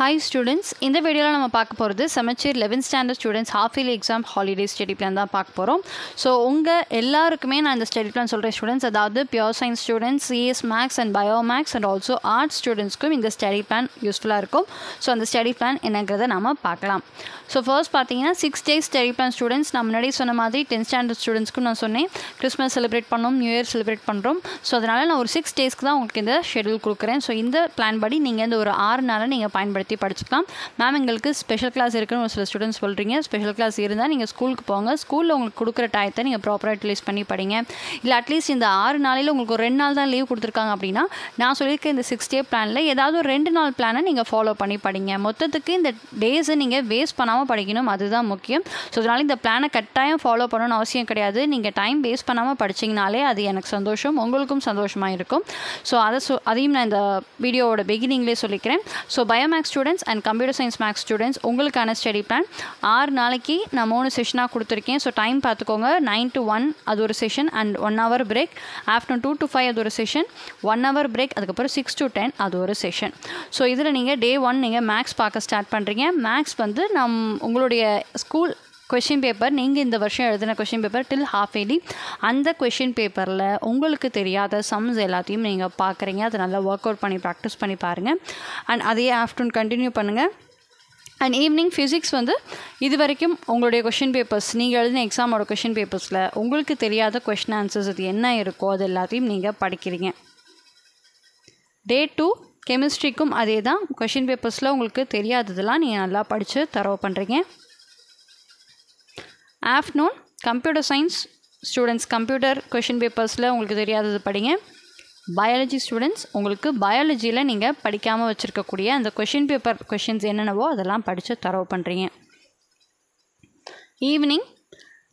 Hi students, in the video நம்ம பார்க்க போறது semester 11th standard students half yearly exam holiday study plan தான் பார்க்க போறோம். ஸோ உங்க எல்லாருக்குமே நான் இந்த ஸ்டடி பிளான் சொல்கிறேன் ஸ்டூடெண்ட்ஸ், அதாவது pure science students, CS maths and bio maths and also arts ஸ்டூடெண்ட்ஸ்க்கும் இந்த ஸ்டடி பிளான் யூஸ்ஃபுல்லாக இருக்கும். ஸோ அந்த ஸ்டடி பிளான் என்னங்கிறத நம்ம பார்க்கலாம். ஸோ ஃபர்ஸ்ட் பார்த்தீங்கன்னா 6 days ஸ்டடி பிளான் ஸ்டூடெண்ட்ஸ். நான் முன்னாடி சொன்ன மாதிரி 10th ஸ்டாண்டர்ட் ஸ்டூடெண்ட்ஸ்க்கும் நான் சொன்னேன் கிறிஸ்மஸ் செலிப்ரேட் பண்ணோம், நியூ இயர் செலிப்ரேட் பண்ணுறோம். ஸோ அதனால் நான் ஒரு 6 daysக்கு தான் உங்களுக்கு இந்த ஷெடியூல் கொடுக்குறேன். ஸோ இந்த பிளான் படி நீங்கள் இந்த ஒரு 6 நாளை நீங்கள் பயன்படுத்தி படிச்சுக்கலாம். மேம் எங்களுக்கு ஸ்பெஷல் கிளாஸ் இருக்குன்னு ஒரு சில ஸ்டூடெண்ட்ஸ் சொல்கிறீங்க. ஸ்பெஷல் கிளாஸ் இருந்தால் நீங்கள் ஸ்கூலுக்கு போங்க, ஸ்கூலில் உங்களுக்கு கொடுக்குற டயத்தை நீங்கள் ப்ராப்பராக யூட்டிலைஸ் பண்ணி படிங்க. இல்லை அட்லீஸ்ட் இந்த 6 நாளையில் உங்களுக்கு ஒரு 2 நாள் தான் லீவ் கொடுத்துருக்காங்க அப்படின்னா நான் சொல்லியிருக்க இந்த 6 day பிளானில் ஏதாவது ஒரு 2 நாள் பிளானை நீங்கள் ஃபாலோ பண்ணி படிங்க. மொத்தத்துக்கு இந்த டேஸை நீங்கள் வேஸ்ட் பண்ணாமல் படிக்கணும், அதுதான் முக்கியம். ஸோ அதனால் இந்த பிளானை கட்டாயம் ஃபாலோ பண்ணணும்னு அவசியம் கிடையாது. நீங்கள் டைம் வேஸ்ட் பண்ணாமல் படிச்சிங்கனாலே அது எனக்கு சந்தோஷம், உங்களுக்கும் சந்தோஷமாக இருக்கும். ஸோ அதையும் நான் இந்த வீடியோவோட பிகினிங்லேயே சொல்லிக்கிறேன். So bio maths students and computer science maths students உங்களுக்கான ஸ்டடி பிளான் 6 நாளைக்கு நான் 3 செஷனாக கொடுத்துருக்கேன். ஸோ டைம் பார்த்துக்கோங்க. 9 to 1 அது ஒரு session and 1 hour break. Afternoon 2 to 5 அது ஒரு செஷன், 1 hour பிரேக். அதுக்கப்புறம் 6 to 10 அது ஒரு செஷன். ஸோ இதில் நீங்கள் Day 1 நீங்கள் மேக்ஸ் பார்க்க ஸ்டார்ட் பண்ணுறீங்க. மேக்ஸ் வந்து உங்களுடைய ஸ்கூல் கொஷின் பேப்பர், நீங்கள் இந்த வருஷம் எழுதின கொஷின் பேப்பர் டில் half yearly, அந்த கொஷின் பேப்பரில் உங்களுக்கு தெரியாத சம்ஸ் எல்லாத்தையும் நீங்கள் பார்க்குறீங்க. அதை நல்லா ஒர்க் அவுட் பண்ணி ப்ராக்டிஸ் பண்ணி பாருங்கள். அண்ட் அதையே ஆஃப்டர்நூன் கண்டினியூ பண்ணுங்கள். அண்ட் ஈவினிங் ஃபிசிக்ஸ் வந்து இது வரைக்கும் உங்களுடைய கொஷின் பேப்பர்ஸ், நீங்கள் எழுதின எக்ஸாமோட கொஷின் பேப்பர்ஸில் உங்களுக்கு தெரியாத கொஷின் ஆன்சர்ஸ் அது என்ன இருக்கோ அது எல்லாத்தையும் நீங்கள் படிக்கிறீங்க. Day 2 கெமிஸ்ட்ரிக்கும் அதே தான். கொஷின் பேப்பர்ஸில் உங்களுக்கு தெரியாததெல்லாம் நீங்கள் நல்லா படித்து தரவு பண்ணுறீங்க. Afternoon computer science students computer question பேப்பர்ஸில் உங்களுக்கு தெரியாதது படிங்க. பயாலஜி ஸ்டூடெண்ட்ஸ் உங்களுக்கு பயாலஜியில் நீங்கள் படிக்காமல் வச்சுருக்கக்கூடிய அந்த கொஷின் பேப்பர் கொஷின்ஸ் என்னென்னவோ அதெல்லாம் படித்து தரவு பண்ணுறீங்க. ஈவினிங்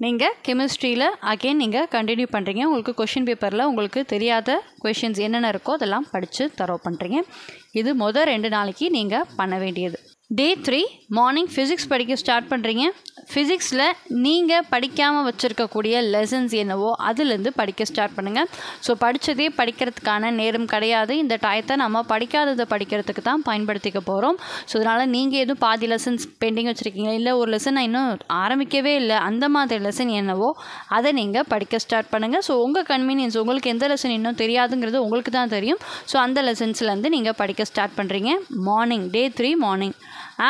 நீங்கள் கெமிஸ்ட்ரியில் அகெயின் நீங்கள் கண்டினியூ பண்ணுறீங்க. உங்களுக்கு கொஷின் பேப்பரில் உங்களுக்கு தெரியாத கொஷின்ஸ் என்னென்ன இருக்கோ அதெல்லாம் படித்து தரவு பண்ணுறீங்க. இது மொதல் 2 நாளைக்கு நீங்கள் பண்ண வேண்டியது. Day 3 மார்னிங் ஃபிசிக்ஸ் படிக்க ஸ்டார்ட் பண்ணுறீங்க. ஃபிசிக்ஸில் நீங்கள் படிக்காமல் வச்சுருக்கக்கூடிய லெசன்ஸ் என்னவோ அதுலேருந்து படிக்க ஸ்டார்ட் பண்ணுங்கள். ஸோ படித்ததே படிக்கிறதுக்கான நேரம் கிடையாது. இந்த டயத்தை நம்ம படிக்காததை படிக்கிறதுக்கு தான் பயன்படுத்திக்க போகிறோம். ஸோ அதனால் நீங்கள் எதுவும் பாதி லெசன்ஸ் பெண்டிங் வச்சுருக்கீங்க, இல்லை ஒரு லெசன் நான் இன்னும் ஆரம்பிக்கவே இல்லை, அந்த மாதிரி லெசன் என்னவோ அதை நீங்கள் படிக்க ஸ்டார்ட் பண்ணுங்கள். ஸோ உங்கள் கன்வீனியன்ஸ், உங்களுக்கு எந்த லெசன் இன்னும் தெரியாதுங்கிறது உங்களுக்கு தான் தெரியும். ஸோ அந்த லெசன்ஸ்லேருந்து நீங்கள் படிக்க ஸ்டார்ட் பண்ணுறீங்க. Morning Day 3 morning.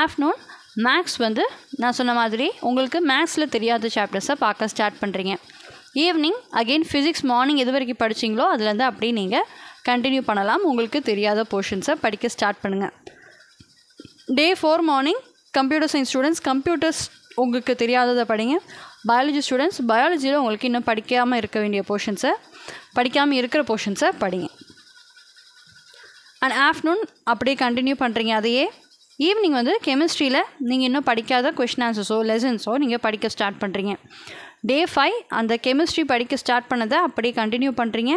Afternoon maths வந்து நான் சொன்ன மாதிரி உங்களுக்கு மேக்ஸில் தெரியாத சாப்டர்ஸை பார்க்க ஸ்டார்ட் பண்ணுறீங்க. ஈவினிங் அகெயின் ஃபிசிக்ஸ் மார்னிங் எது வரைக்கும் படிச்சிங்களோ அதுலேருந்து அப்படியே நீங்கள் கண்டினியூ பண்ணலாம். உங்களுக்கு தெரியாத போர்ஷன்ஸை படிக்க ஸ்டார்ட் பண்ணுங்கள். Day 4 morning computer science students computers உங்களுக்கு தெரியாததை படிங்க. பயாலஜி ஸ்டூடெண்ட்ஸ் பயாலஜியில் உங்களுக்கு இன்னும் படிக்காமல் இருக்கிற போர்ஷன்ஸை படிங்க. அண்ட் ஆஃப்டர்நூன் அப்படியே கண்டினியூ பண்ணுறீங்க அதையே. ஈவினிங் வந்து கெமிஸ்ட்ரியில் நீங்கள் இன்னும் படிக்காத கொஷின் ஆன்சர்ஸோ லெசன்ஸோ நீங்கள் படிக்க ஸ்டார்ட் பண்ணுறீங்க. Day 5 அந்த கெமிஸ்ட்ரி படிக்க ஸ்டார்ட் பண்ணதை அப்படியே கண்டினியூ பண்ணுறீங்க.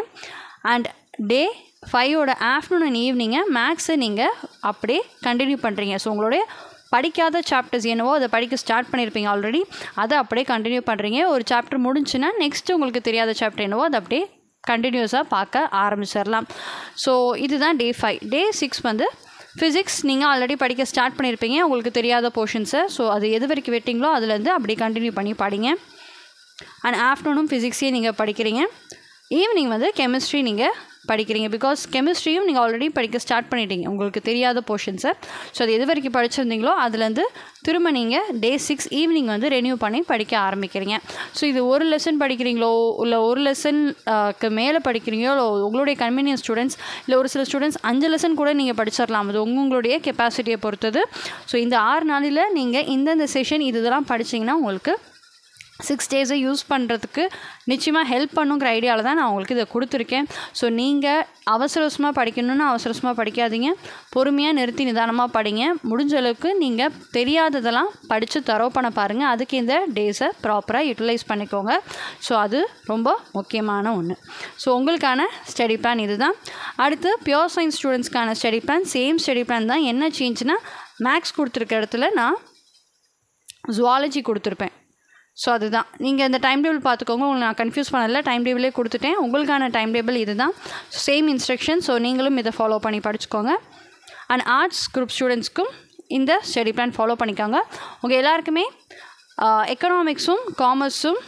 அண்ட் Day 5 ஆஃப்டர்நூன் அண்ட் ஈவினிங்கை மேக்ஸை நீங்கள் அப்படியே கண்டினியூ பண்ணுறீங்க. ஸோ உங்களுடைய படிக்காத சாப்டர்ஸ் என்னவோ அதை படிக்க ஸ்டார்ட் பண்ணியிருப்பீங்க ஆல்ரெடி, அதை அப்படியே கண்டினியூ பண்ணுறீங்க. ஒரு சாப்டர் முடிஞ்சுன்னா நெக்ஸ்ட்டு உங்களுக்கு தெரியாத சாப்டர் என்னவோ அதை அப்படியே கண்டினியூஸாக பார்க்க ஆரம்பிச்சிடலாம். ஸோ இதுதான் Day 5. Day 6 வந்து ஃபிசிக்ஸ் நீங்கள் ஆல்ரெடி படிக்க ஸ்டார்ட் பண்ணியிருப்பீங்க உங்களுக்கு தெரியாத போர்ஷன்ஸை. ஸோ அது எது வரைக்கும் வெட்டிங்களோ அதுலேருந்து அப்படியே கண்டினியூ பண்ணி படிங்க. அண்ட் ஆஃப்டர்நூனும் ஃபிசிக்ஸையும் நீங்கள் படிக்கிறீங்க. ஈவினிங் வந்து கெமிஸ்ட்ரி நீங்கள் படிக்கிறீங்க. பிகாஸ் கெமிஸ்ட்ரியும் நீங்கள் ஆல்ரெடி படிக்க ஸ்டார்ட் பண்ணிட்டீங்க உங்களுக்கு தெரியாத போர்ஷன்ஸை. ஸோ அது எது வரைக்கும் படிச்சிருந்தீங்களோ அதுலேருந்து திரும்ப நீங்கள் Day 6 ஈவினிங் வந்து ரெனியூ பண்ணி படிக்க ஆரம்பிக்கிறீங்க. ஸோ இது ஒரு லெசன் படிக்கிறீங்களோ இல்லை ஒரு லெசனுக்கு மேலே படிக்கிறீங்களோ, இல்லை உங்களுடைய கன்வீனியன்ஸ் ஸ்டூடெண்ட்ஸ், இல்லை ஒரு சில ஸ்டூடெண்ட்ஸ் 5 லெசன் கூட நீங்கள் படிச்சிடலாம். அது உங்களுடைய கெப்பாசிட்டியை பொறுத்தது. ஸோ இந்த 6 நாளில் நீங்கள் இந்தந்த செஷன் இதெல்லாம் படிச்சிங்கன்னா உங்களுக்கு 6 days யூஸ் பண்ணுறதுக்கு நிச்சயமாக ஹெல்ப் பண்ணுங்கிற ஐடியாவில் தான் நான் உங்களுக்கு இதை கொடுத்துருக்கேன். ஸோ நீங்கள் அவசரமாக படிக்கணும்னு அவசரமாக படிக்காதீங்க, பொறுமையாக நிறுத்தி நிதானமாக படிங்க. முடிஞ்ச அளவுக்கு நீங்கள் தெரியாததெல்லாம் படித்து தரவு பண்ண பாருங்கள். அதுக்கு இந்த டேஸை ப்ராப்பராக யூட்டிலைஸ் பண்ணிக்கோங்க. ஸோ அது ரொம்ப முக்கியமான ஒன்று. ஸோ உங்களுக்கான ஸ்டடி பிளான் இது தான். அடுத்து பியூர் சயின்ஸ் ஸ்டூடெண்ட்ஸ்க்கான study plan same study plan தான். என்ன சேஞ்சுனா மேக்ஸ் கொடுத்துருக்க இடத்துல நான் ஜுவாலஜி கொடுத்துருப்பேன். ஸோ அதுதான் நீங்கள் இந்த டைம் டேபிள் பார்த்துக்கோங்க. உங்களுக்கு நான் கன்ஃபியூஸ் பண்ணல, டைம் டேபிளே கொடுத்துட்டேன். உங்களுக்கான டைம் டேபிள் இது தான். Same instruction. ஸோ நீங்களும் இதை ஃபாலோ பண்ணி படிச்சுக்கோங்க. அண்ட் ஆர்ட்ஸ் குரூப் ஸ்டூடெண்ட்ஸ்க்கும் இந்த ஸ்டடி பிளான் ஃபாலோ பண்ணிக்காங்க. உங்கள் எல்லாருக்குமே எக்கனாமிக்ஸும் காமர்ஸும்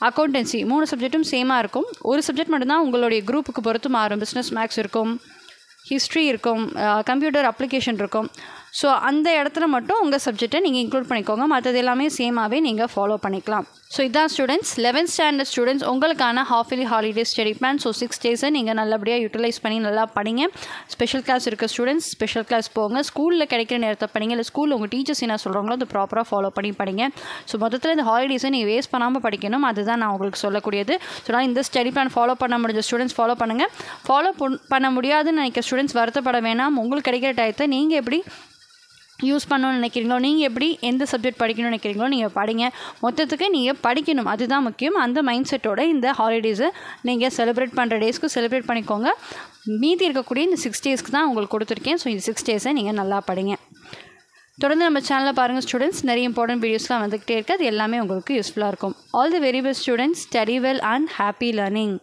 அக்கௌண்டன்சி 3 சப்ஜெக்ட்டும் சேமாக இருக்கும். ஒரு சப்ஜெக்ட் மட்டும்தான் உங்களுடைய குரூப்புக்கு பொறுத்து மாறும். பிஸ்னஸ் மேக்ஸ் இருக்கும், ஹிஸ்ட்ரி இருக்கும், கம்ப்யூட்டர் அப்ளிகேஷன் இருக்கும். ஸோ அந்த இடத்துல மட்டும் உங்கள் சப்ஜெக்டை நீங்கள் இன்க்ளூட் பண்ணிக்கோங்க. மற்றது எல்லாமே சேமாகவே நீங்கள் ஃபாலோ பண்ணிக்கலாம். ஸோ இதான் ஸ்டூடெண்ட்ஸ் 11th ஸ்டாண்டர்ட் ஸ்டூடெண்ட்ஸ் உங்களுக்கான half yearly holiday study plan. So 6 டேஸை நீங்கள் நல்லபடியாக யூட்டிலைஸ் பண்ணி நல்லா படிங்க. ஸ்பெஷல் கிளாஸ் இருக்க ஸ்டூடெண்ட்ஸ் ஸ்பெஷல் கிளாஸ் போங்க. ஸ்கூலில் கிடைக்கிற நேரத்தை படிங்க. இல்லை ஸ்கூலில் உங்கள் டீச்சர்ஸ் என்ன சொல்கிறாங்களோ அதை ப்ராப்பராக ஃபாலோ பண்ணி படிங்க. ஸோ மொத்தத்தில் இந்த ஹாலிடேஸை நீங்கள் வேஸ்ட் பண்ணாமல் படிக்கணும். அதுதான் நான் உங்களுக்கு சொல்லக்கூடியது. ஸோ நான் இந்த ஸ்டடி பிளான் ஃபாலோ பண்ண முடிஞ்ச ஸ்டூடெண்ட்ஸ் ஃபாலோ பண்ணுங்கள். ஃபாலோ பண்ண முடியாதுன்னு நினைக்கிற ஸ்டூடெண்ட்ஸ் வருத்தப்பட வேணாம். உங்களுக்கு கிடைக்கிற டயத்தை நீங்கள் எப்படி யூஸ் பண்ணணும்னு நினைக்கிறீங்களோ, நீங்கள் எப்படி எந்த சப்ஜெக்ட் படிக்கணும்னு நினைக்கிறீங்களோ நீங்கள் படிங்க. மொத்தத்துக்கு நீங்கள் படிக்கணும், அதுதான் முக்கியம். அந்த மைண்ட் செட்டோட இந்த ஹாலிடேஸை நீங்கள் செலிப்ரேட் பண்ணுற டேஸ்க்கு செலிப்ரேட் பண்ணிக்கோங்க. மீதி இருக்கக்கூடிய இந்த 6 டேஸ்க்கு தான் உங்களுக்கு கொடுத்துருக்கேன். ஸோ இந்த 6 டேஸை நீங்கள் நல்லா படிங்க. தொடர்ந்து நம்ம சேனலில் பாருங்கள் ஸ்டூடெண்ட்ஸ், நிறைய இம்பார்ட்டன்ட் வீடியோஸ்லாம் வந்துக்கிட்டே இருக்குது. அது எல்லாமே உங்களுக்கு யூஸ்ஃபுல்லாக இருக்கும். All the very best students, study well and happy learning.